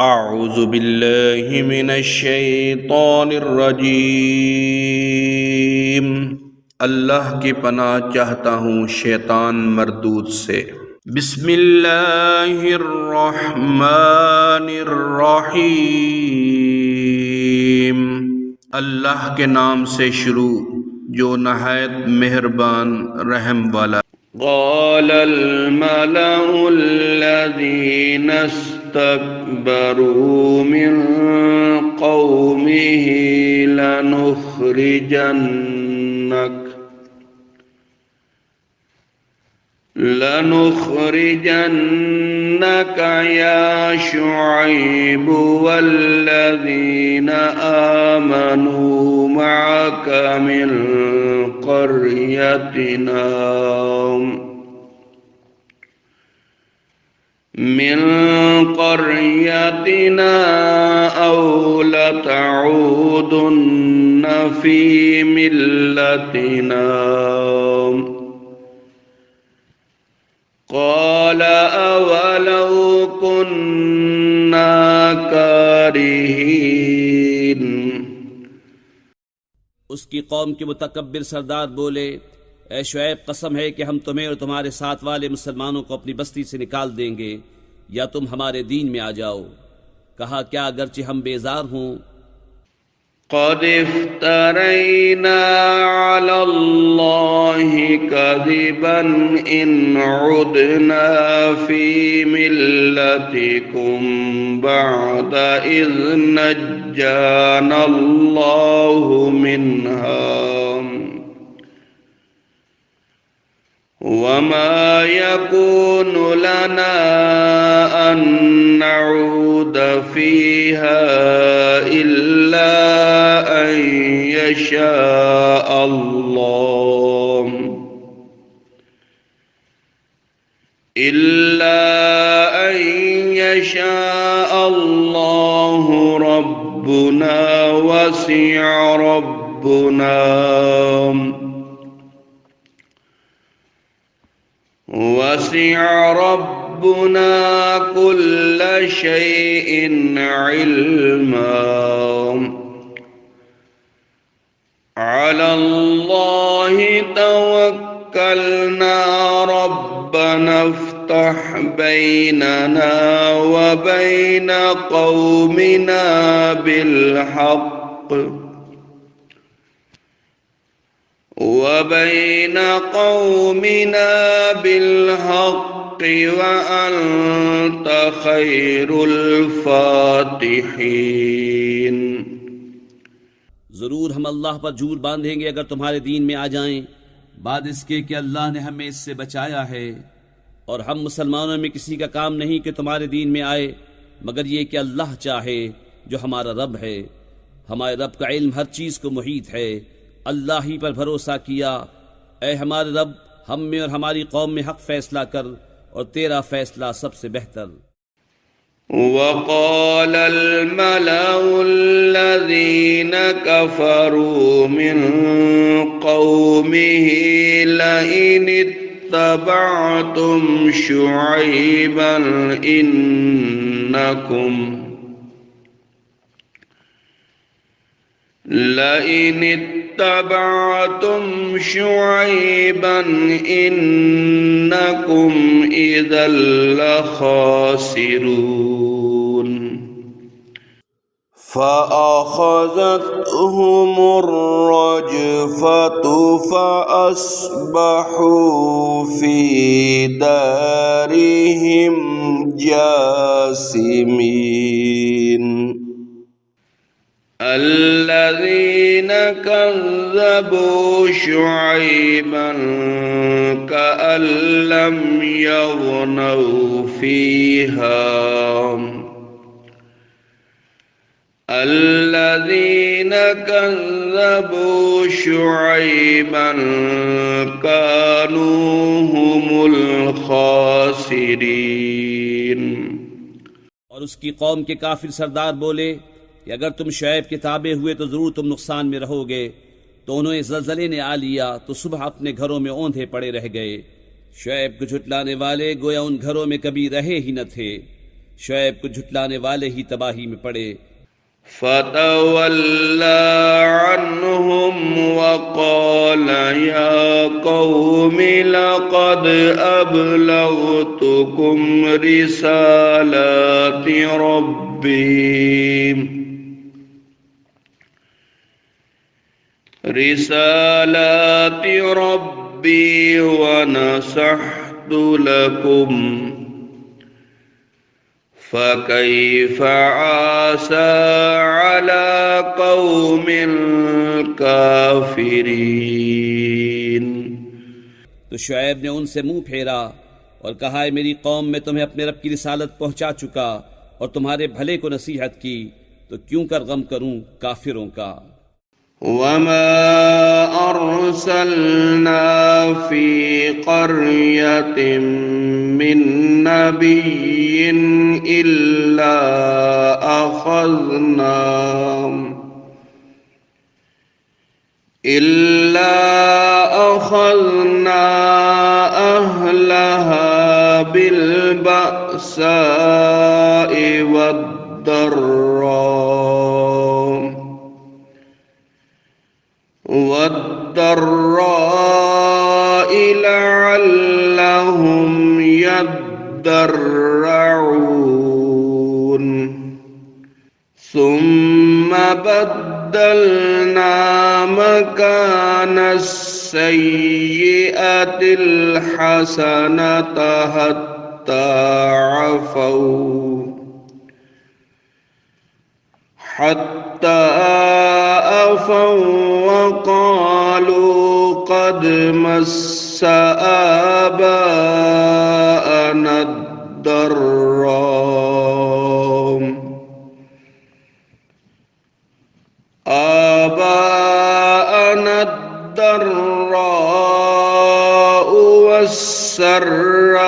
अऊज़ु बिल्लाहि मिनश्शैतानिर्रजीम। अल्लाह की पनाह चाहता हूँ शैतान मरदूद से। बिस्मिल्लाहिर्रहमानिर्रहीम। अल्लाह के नाम से शुरू जो नहायत मेहरबान रहम वाला। क़ालल मलउल्लज़ीना इस्तकबरू मिन क़ौमिही लनुख़रिजन्नक या शुअय्ब वल्लज़ीना आमनू मअक मिन क़र्यतिना औ लतऊदुन्न फ़ी मिल्लतिना। क़ाल अवलौ कुन्ना कारिहीन। उसकी कौम के मुतकब्बिर सरदार बोले, ए शुएब, कसम है कि हम तुम्हें और तुम्हारे साथ वाले मुसलमानों को अपनी बस्ती से निकाल देंगे या तुम हमारे दीन में आ जाओ। कहा, क्या अगरचे हम बेजार हों। क़द इफ्तरैना अलल्लाहि कज़िबन इन उदना फ़ी मिल्लतिकुम बअद इज़ नज्जानल्लाहु मिन्हा वमा यकूनु लना अन नऊद फ़ीहा इल्ला अन यशा अल्लाहु रब्बुना वसिअ रब्बुना कुल्ल शैइन इल्मा। अलल्लाहि तवक्कलना रब्बना इफ्तह बैनना व बैन कौमिना बिलहक़ व अन्त खैरुल फातिहीन। जरूर हम अल्लाह पर झूठ बांधेंगे अगर तुम्हारे दीन में आ जाएं, बाद इसके कि अल्लाह ने हमें इससे बचाया है। और हम मुसलमानों में किसी का काम नहीं कि तुम्हारे दीन में आए, मगर ये कि अल्लाह चाहे जो हमारा रब है। हमारे रब का इल्म हर चीज को मुहीत है। अल्लाह ही पर भरोसा किया। ऐ हमारे रब, हम में और हमारी कौम में हक फैसला कर और तेरा फैसला सबसे बेहतर। वक़ालल मलउल्लज़ीना कफ़रू मिन क़ौमिही लइन इत्तबअतुम शुअय्बन इन्नकुम इज़ल लख़ासिरून। फ़अख़ज़तहुमुर रजफ़तु फ़अस्बहू फ़ी दारिहिम जासिमीन। अल्लज़ीना कज़्ज़बू शुअय्बन कअन लम यग़नौ फ़ीहा अल्लज़ीना कज़्ज़बू शुअय्बन कानू हुमुल ख़ासिरीन। और उसकी कौम के काफिर सरदार बोले कि अगर तुम शुएब के ताबे हुए तो जरूर तुम नुकसान में रहोगे। तो उन्हें ज़लज़ले ने आ लिया तो सुबह अपने घरों में औंधे पड़े रह गए। शुएब को झुटलाने वाले गोया उन घरों में कभी रहे ही न थे। शुएब को झुटलाने वाले ही तबाही में पड़े। فتولى عنهم وقال يا قوم لقد أبلغتكم رسالات ربي ونصحت لكم فكيف عاسى على قوم كافرين। तो शुएब ने उनसे मुंह फेरा और कहा, है मेरी कौम में तुम्हें अपने रब की रिसालत पहुंचा चुका और तुम्हारे भले को नसीहत की, तो क्यों कर गम करूं काफिरों का। वमा अर्सलना फी क़र्यतिन मिन नबिय्यिन इल्ला अख़ज़ना अहलहा बिलबअसाइ वद्दर्राइ लअल्लहुम यद्दर्रऊन सुम्म बद्दलना मकानस्सय्यिअतिल हसनत हत्ता अफ़ौ वक़ालू क़द मस्स आबाअना الضراء والسراء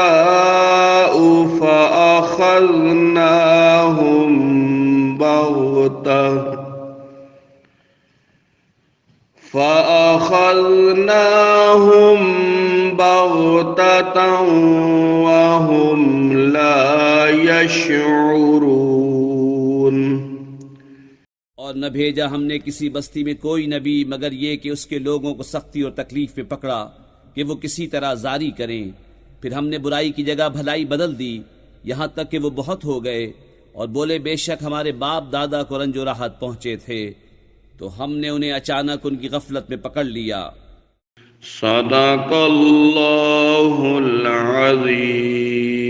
فأخذناهم بغتة وهم لا يشعرون। और न भेजा हमने किसी बस्ती में कोई नबी मगर ये कि उसके लोगों को सख्ती और तकलीफ में पकड़ा कि वो किसी तरह जारी करें। फिर हमने बुराई की जगह भलाई बदल दी, यहाँ तक कि वो बहुत हो गए और बोले, बेशक हमारे बाप दादा को रंजो राहत पहुंचे थे, तो हमने उन्हें अचानक उनकी गफलत में पकड़ लिया। सदक़ल्लाहुल अज़ीम।